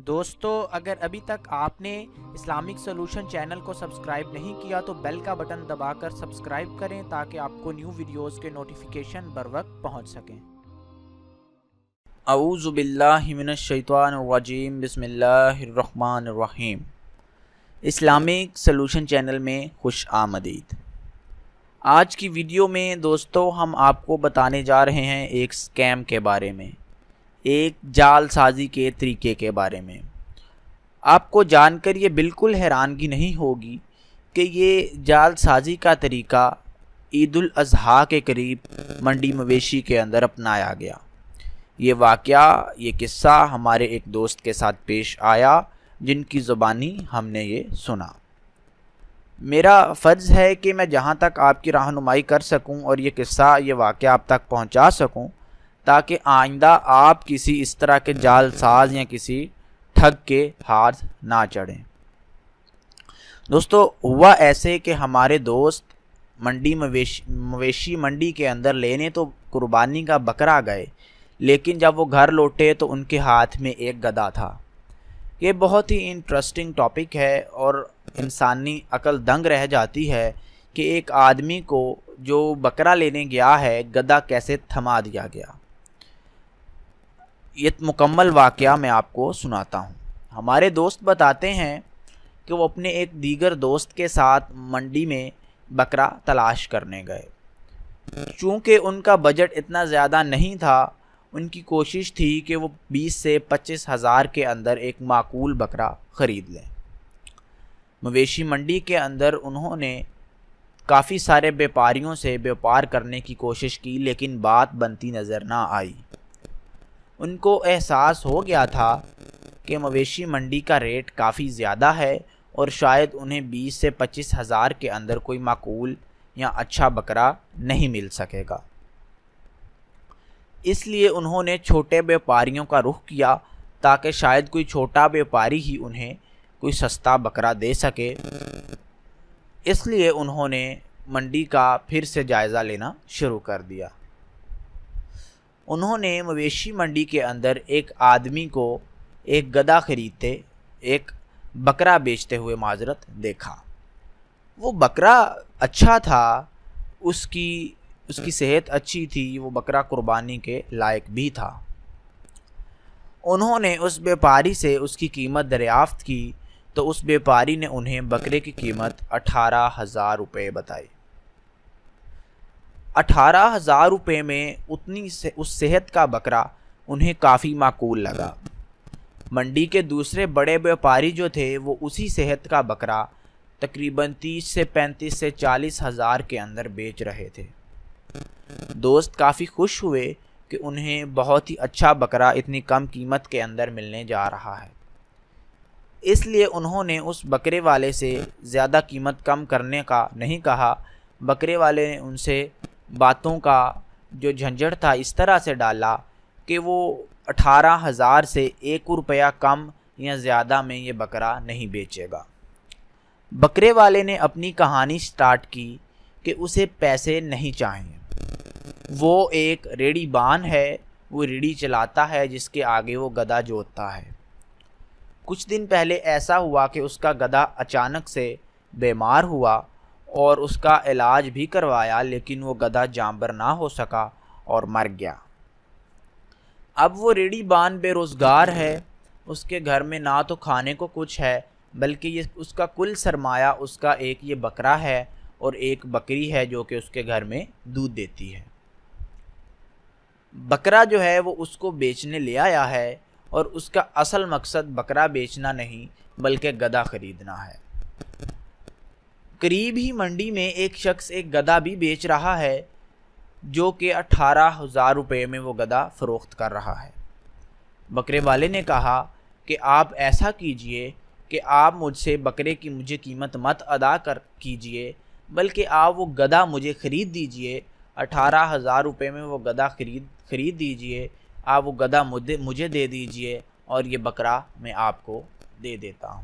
دوستو اگر ابھی تک آپ نے اسلامک سولوشن چینل کو سبسکرائب نہیں کیا تو بیل کا بٹن دبا کر سبسکرائب کریں تاکہ آپ کو نیو ویڈیوز کے نوٹیفیکیشن بر وقت پہنچ سکیں۔ اعوذ باللہ من الشیطان الرجیم، بسم اللہ الرحمن الرحیم۔ اسلامک سولوشن چینل میں خوش آمدید۔ آج کی ویڈیو میں دوستو ہم آپ کو بتانے جا رہے ہیں ایک سکیم کے بارے میں، ایک جال سازی کے طریقے کے بارے میں۔ آپ کو جان کر یہ بالکل حیرانگی نہیں ہوگی کہ یہ جال سازی کا طریقہ عید الاضحیٰ کے قریب منڈی مویشی کے اندر اپنایا گیا۔ یہ واقعہ، یہ قصہ ہمارے ایک دوست کے ساتھ پیش آیا جن کی زبانی ہم نے یہ سنا۔ میرا فرض ہے کہ میں جہاں تک آپ کی رہنمائی کر سکوں اور یہ قصہ، یہ واقعہ آپ تک پہنچا سکوں تاکہ آئندہ آپ کسی اس طرح کے جال ساز یا کسی ٹھگ کے ہاتھ نہ چڑھیں۔ دوستو ہوا ایسے کہ ہمارے دوست منڈی مویشی منڈی کے اندر لینے تو قربانی کا بکرا گئے، لیکن جب وہ گھر لوٹے تو ان کے ہاتھ میں ایک گدھا تھا۔ یہ بہت ہی انٹرسٹنگ ٹاپک ہے اور انسانی عقل دنگ رہ جاتی ہے کہ ایک آدمی کو جو بکرا لینے گیا ہے گدھا کیسے تھما دیا گیا۔ یہ مکمل واقعہ میں آپ کو سناتا ہوں۔ ہمارے دوست بتاتے ہیں کہ وہ اپنے ایک دیگر دوست کے ساتھ منڈی میں بکرا تلاش کرنے گئے۔ چونکہ ان کا بجٹ اتنا زیادہ نہیں تھا، ان کی کوشش تھی کہ وہ 20 سے 25 ہزار کے اندر ایک معقول بکرا خرید لیں۔ مویشی منڈی کے اندر انہوں نے کافی سارے بیپاریوں سے بیپار کرنے کی کوشش کی، لیکن بات بنتی نظر نہ آئی۔ ان کو احساس ہو گیا تھا کہ مویشی منڈی کا ریٹ کافی زیادہ ہے اور شاید انہیں 20 سے 25 ہزار کے اندر کوئی معقول یا اچھا بکرا نہیں مل سکے گا۔ اس لیے انہوں نے چھوٹے بیپاریوں کا رخ کیا تاکہ شاید کوئی چھوٹا بیپاری ہی انہیں کوئی سستا بکرا دے سکے۔ اس لیے انہوں نے منڈی کا پھر سے جائزہ لینا شروع کر دیا۔ انہوں نے مویشی منڈی کے اندر ایک آدمی کو ایک گدھا خریدتے، ایک بکرا بیچتے ہوئے معذرت دیکھا۔ وہ بکرا اچھا تھا، اس کی صحت اچھی تھی، وہ بکرا قربانی کے لائق بھی تھا۔ انہوں نے اس بیپاری سے اس کی قیمت دریافت کی تو اس بیپاری نے انہیں بکرے کی قیمت 18,000 روپے بتائی۔ 18,000 روپے میں اس صحت کا بکرا انہیں کافی معقول لگا۔ منڈی کے دوسرے بڑے بیپاری جو تھے وہ اسی صحت کا بکرا تقریباً 30 سے 35 سے 40 ہزار کے اندر بیچ رہے تھے۔ دوست کافی خوش ہوئے کہ انہیں بہت ہی اچھا بکرا اتنی کم قیمت کے اندر ملنے جا رہا ہے۔ اس لیے انہوں نے اس بکرے والے سے زیادہ قیمت کم کرنے کا نہیں کہا۔ بکرے والے نے ان سے باتوں کا جو جھنجھٹ تھا اس طرح سے ڈالا کہ وہ 18,000 سے 1 روپیہ کم یا زیادہ میں یہ بکرا نہیں بیچے گا۔ بکرے والے نے اپنی کہانی سٹارٹ کی کہ اسے پیسے نہیں چاہیے، وہ ایک ریڑھی بان ہے، وہ ریڑھی چلاتا ہے جس کے آگے وہ گدھا جوتتا ہے۔ کچھ دن پہلے ایسا ہوا کہ اس کا گدھا اچانک سے بیمار ہوا اور اس کا علاج بھی کروایا، لیکن وہ گدھا جانبر نہ ہو سکا اور مر گیا۔ اب وہ ریڑھی بان بے روزگار ہے، اس کے گھر میں نہ تو کھانے کو کچھ ہے بلکہ یہ اس کا کل سرمایہ اس کا ایک یہ بکرا ہے اور ایک بکری ہے جو کہ اس کے گھر میں دودھ دیتی ہے۔ بکرا جو ہے وہ اس کو بیچنے لے آیا ہے اور اس کا اصل مقصد بکرا بیچنا نہیں بلکہ گدھا خریدنا ہے۔ قریب ہی منڈی میں ایک شخص ایک گدھا بھی بیچ رہا ہے جو کہ 18,000 روپے میں وہ گدھا فروخت کر رہا ہے۔ بکرے والے نے کہا کہ آپ ایسا کیجئے کہ آپ مجھ سے بکرے کی مجھے قیمت مت ادا کیجئے بلکہ آپ وہ گدھا مجھے خرید دیجئے، 18,000 روپے میں وہ گدھا خرید دیجئے، آپ وہ گدھا مجھے دے دیجئے اور یہ بکرا میں آپ کو دے دیتا ہوں۔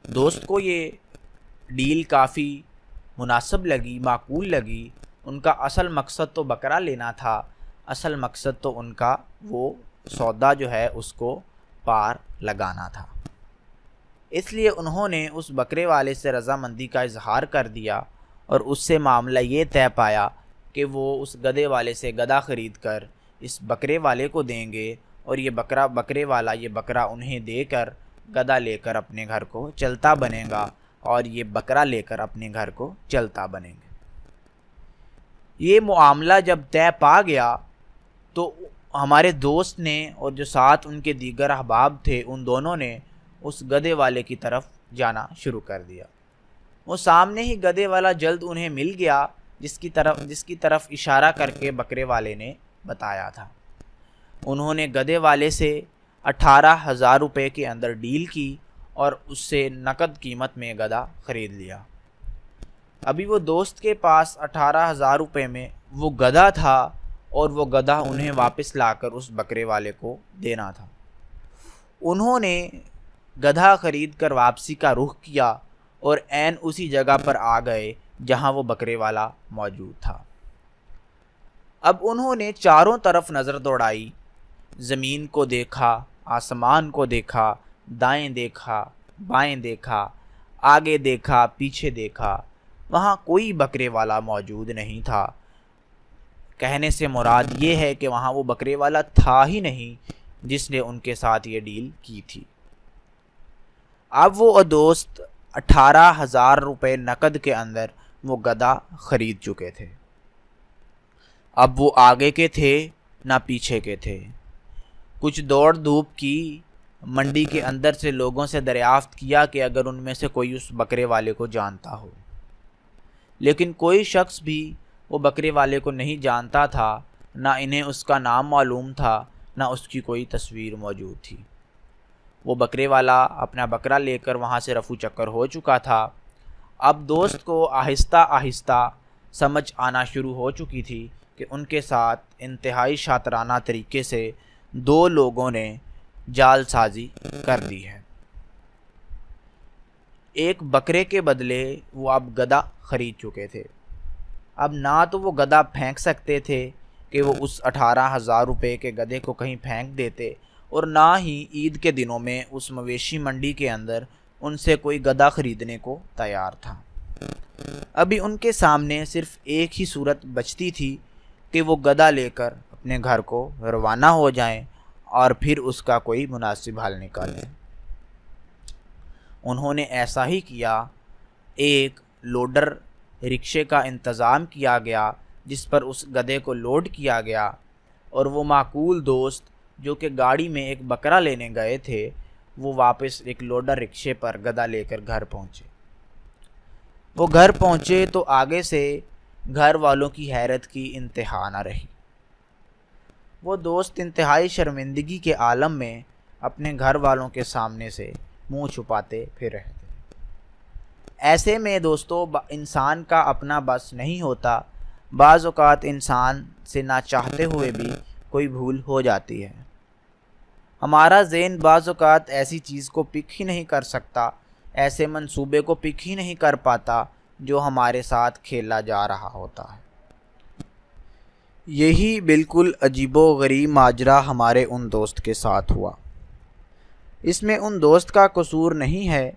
دوست کو یہ ڈیل کافی مناسب لگی، معقول لگی۔ ان کا اصل مقصد تو بکرا لینا تھا، اصل مقصد تو ان کا وہ سودا جو ہے اس کو پار لگانا تھا۔ اس لیے انہوں نے اس بکرے والے سے رضامندی کا اظہار کر دیا اور اس سے معاملہ یہ طے پایا کہ وہ اس گدھے والے سے گدھا خرید کر اس بکرے والے کو دیں گے اور یہ بکرے والا یہ بکرا انہیں دے کر گدھا لے کر اپنے گھر کو چلتا بنے گا اور یہ بکرا لے کر اپنے گھر کو چلتا بنے گا۔ یہ معاملہ جب طے پا گیا تو ہمارے دوست نے اور جو ساتھ ان کے دیگر احباب تھے ان دونوں نے اس گدھے والے کی طرف جانا شروع کر دیا۔ وہ سامنے ہی گدھے والا جلد انہیں مل گیا جس کی طرف اشارہ کر کے بکرے والے نے بتایا تھا۔ انہوں نے گدھے والے سے 18,000 روپے کے اندر ڈیل کی اور اس سے نقد قیمت میں گدھا خرید لیا۔ ابھی وہ دوست کے پاس 18,000 روپے میں وہ گدھا تھا اور وہ گدھا انہیں واپس لا کر اس بکرے والے کو دینا تھا۔ انہوں نے گدھا خرید کر واپسی کا رخ کیا اور عین اسی جگہ پر آ گئے جہاں وہ بکرے والا موجود تھا۔ اب انہوں نے چاروں طرف نظر دوڑائی، زمین کو دیکھا، آسمان کو دیکھا، دائیں دیکھا، بائیں دیکھا، آگے دیکھا، پیچھے دیکھا، وہاں کوئی بکرے والا موجود نہیں تھا۔ کہنے سے مراد یہ ہے کہ وہاں وہ بکرے والا تھا ہی نہیں جس نے ان کے ساتھ یہ ڈیل کی تھی۔ اب وہ دوست 18,000 روپے نقد کے اندر وہ گدھا خرید چکے تھے۔ اب وہ آگے کے تھے نہ پیچھے کے تھے۔ کچھ دوڑ دھوپ کی، منڈی کے اندر سے لوگوں سے دریافت کیا کہ اگر ان میں سے کوئی اس بکرے والے کو جانتا ہو، لیکن کوئی شخص بھی وہ بکرے والے کو نہیں جانتا تھا، نہ انہیں اس کا نام معلوم تھا، نہ اس کی کوئی تصویر موجود تھی۔ وہ بکرے والا اپنا بکرا لے کر وہاں سے رفو چکر ہو چکا تھا۔ اب دوست کو آہستہ آہستہ سمجھ آنا شروع ہو چکی تھی کہ ان کے ساتھ انتہائی شاطرانہ طریقے سے 2 لوگوں نے جال سازی کر دی ہے۔ ایک بکرے کے بدلے وہ اب گدھا خرید چکے تھے۔ اب نہ تو وہ گدھا پھینک سکتے تھے کہ وہ اس 18,000 روپے کے گدھے کو کہیں پھینک دیتے، اور نہ ہی عید کے دنوں میں اس مویشی منڈی کے اندر ان سے کوئی گدھا خریدنے کو تیار تھا۔ ابھی ان کے سامنے صرف ایک ہی صورت بچتی تھی کہ وہ گدھا لے کر اپنے گھر کو روانہ ہو جائیں اور پھر اس کا کوئی مناسب حل نکالیں۔ انہوں نے ایسا ہی کیا۔ ایک لوڈر رکشے کا انتظام کیا گیا جس پر اس گدھے کو لوڈ کیا گیا، اور وہ معقول دوست جو کہ گاڑی میں ایک بکرا لینے گئے تھے وہ واپس ایک لوڈر رکشے پر گدھا لے کر گھر پہنچے۔ وہ گھر پہنچے تو آگے سے گھر والوں کی حیرت کی انتہا نہ رہی۔ وہ دوست انتہائی شرمندگی کے عالم میں اپنے گھر والوں کے سامنے سے منہ چھپاتے پھر رہے تھے۔ ایسے میں دوستو انسان کا اپنا بس نہیں ہوتا، بعض اوقات انسان سے نہ چاہتے ہوئے بھی کوئی بھول ہو جاتی ہے۔ ہمارا ذہن بعض اوقات ایسی چیز کو پک ہی نہیں کر سکتا، ایسے منصوبے کو پک ہی نہیں کر پاتا جو ہمارے ساتھ کھیلا جا رہا ہوتا ہے۔ یہی بالکل عجیب و غریب ماجرا ہمارے ان دوست کے ساتھ ہوا۔ اس میں ان دوست کا قصور نہیں ہے،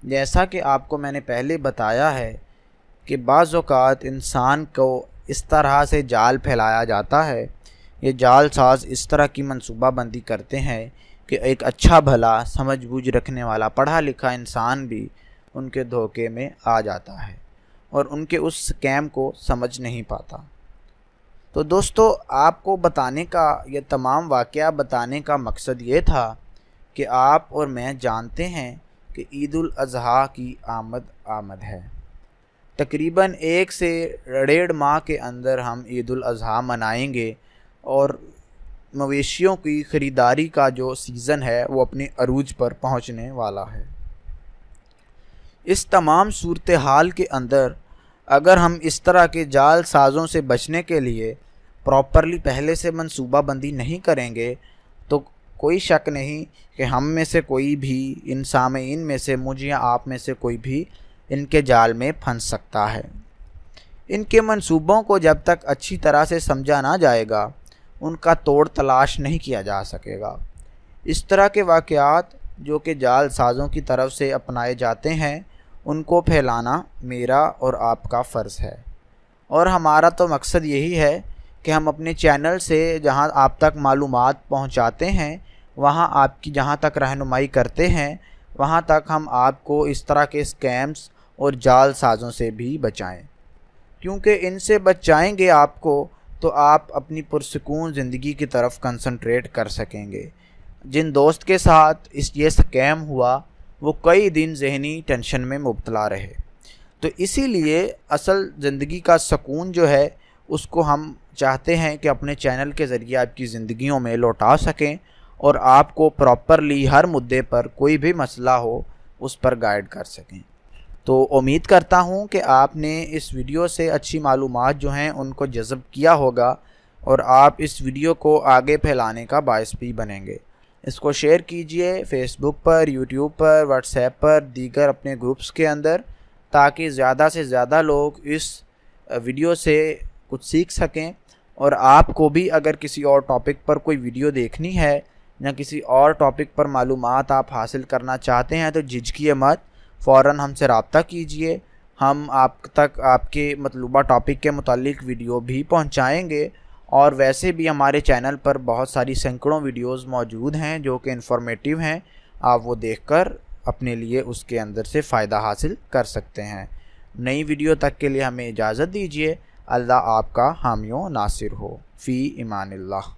جیسا کہ آپ کو میں نے پہلے بتایا ہے کہ بعض اوقات انسان کو اس طرح سے جال پھیلایا جاتا ہے، یہ جال ساز اس طرح کی منصوبہ بندی کرتے ہیں کہ ایک اچھا بھلا سمجھ بوجھ رکھنے والا پڑھا لکھا انسان بھی ان کے دھوکے میں آ جاتا ہے اور ان کے اس اسکیم کو سمجھ نہیں پاتا۔ تو دوستو آپ کو بتانے کا یہ تمام واقعہ بتانے کا مقصد یہ تھا کہ آپ اور میں جانتے ہیں کہ عید الاضحیٰ کی آمد ہے۔ تقریباً 1 سے 1.5 ماہ کے اندر ہم عید الاضحیٰ منائیں گے اور مویشیوں کی خریداری کا جو سیزن ہے وہ اپنے عروج پر پہنچنے والا ہے۔ اس تمام صورتحال کے اندر اگر ہم اس طرح کے جال سازوں سے بچنے کے لیے پراپرلی پہلے سے منصوبہ بندی نہیں کریں گے تو کوئی شک نہیں کہ ہم میں سے کوئی بھی، ان سامعین میں سے مجھ یا آپ میں سے کوئی بھی ان کے جال میں پھنس سکتا ہے۔ ان کے منصوبوں کو جب تک اچھی طرح سے سمجھا نہ جائے گا ان کا توڑ تلاش نہیں کیا جا سکے گا۔ اس طرح کے واقعات جو کہ جعل سازوں کی طرف سے اپنائے جاتے ہیں ان کو پھیلانا میرا اور آپ کا فرض ہے، اور ہمارا تو مقصد یہی ہے کہ ہم اپنے چینل سے جہاں آپ تک معلومات پہنچاتے ہیں، وہاں آپ کی جہاں تک رہنمائی کرتے ہیں، وہاں تک ہم آپ کو اس طرح کے اسکیمز اور جعل سازوں سے بھی بچائیں، کیونکہ ان سے بچائیں گے آپ کو تو آپ اپنی پرسکون زندگی کی طرف کنسنٹریٹ کر سکیں گے۔ جن دوست کے ساتھ یہ اسکیم ہوا وہ کئی دن ذہنی ٹینشن میں مبتلا رہے، تو اسی لیے اصل زندگی کا سکون جو ہے اس کو ہم چاہتے ہیں کہ اپنے چینل کے ذریعے آپ کی زندگیوں میں لوٹا سکیں اور آپ کو پراپرلی ہر مدعے پر کوئی بھی مسئلہ ہو اس پر گائیڈ کر سکیں۔ تو امید کرتا ہوں کہ آپ نے اس ویڈیو سے اچھی معلومات جو ہیں ان کو جذب کیا ہوگا اور آپ اس ویڈیو کو آگے پھیلانے کا باعث بھی بنیں گے۔ اس کو شیئر کیجئے فیس بک پر، یوٹیوب پر، واٹس ایپ پر، دیگر اپنے گروپس کے اندر، تاکہ زیادہ سے زیادہ لوگ اس ویڈیو سے کچھ سیکھ سکیں، اور آپ کو بھی اگر کسی اور ٹاپک پر کوئی ویڈیو دیکھنی ہے یا کسی اور ٹاپک پر معلومات آپ حاصل کرنا چاہتے ہیں تو جھجکیے مت، فوراً ہم سے رابطہ کیجئے، ہم آپ تک آپ کے مطلوبہ ٹاپک کے متعلق ویڈیو بھی پہنچائیں گے۔ اور ویسے بھی ہمارے چینل پر بہت ساری سینکڑوں ویڈیوز موجود ہیں جو کہ انفارمیٹیو ہیں، آپ وہ دیکھ کر اپنے لیے اس کے اندر سے فائدہ حاصل کر سکتے ہیں۔ نئی ویڈیو تک کے لیے ہمیں اجازت دیجیے۔ اللہ آپ کا حامی و ناصر ہو۔ فی امان اللہ۔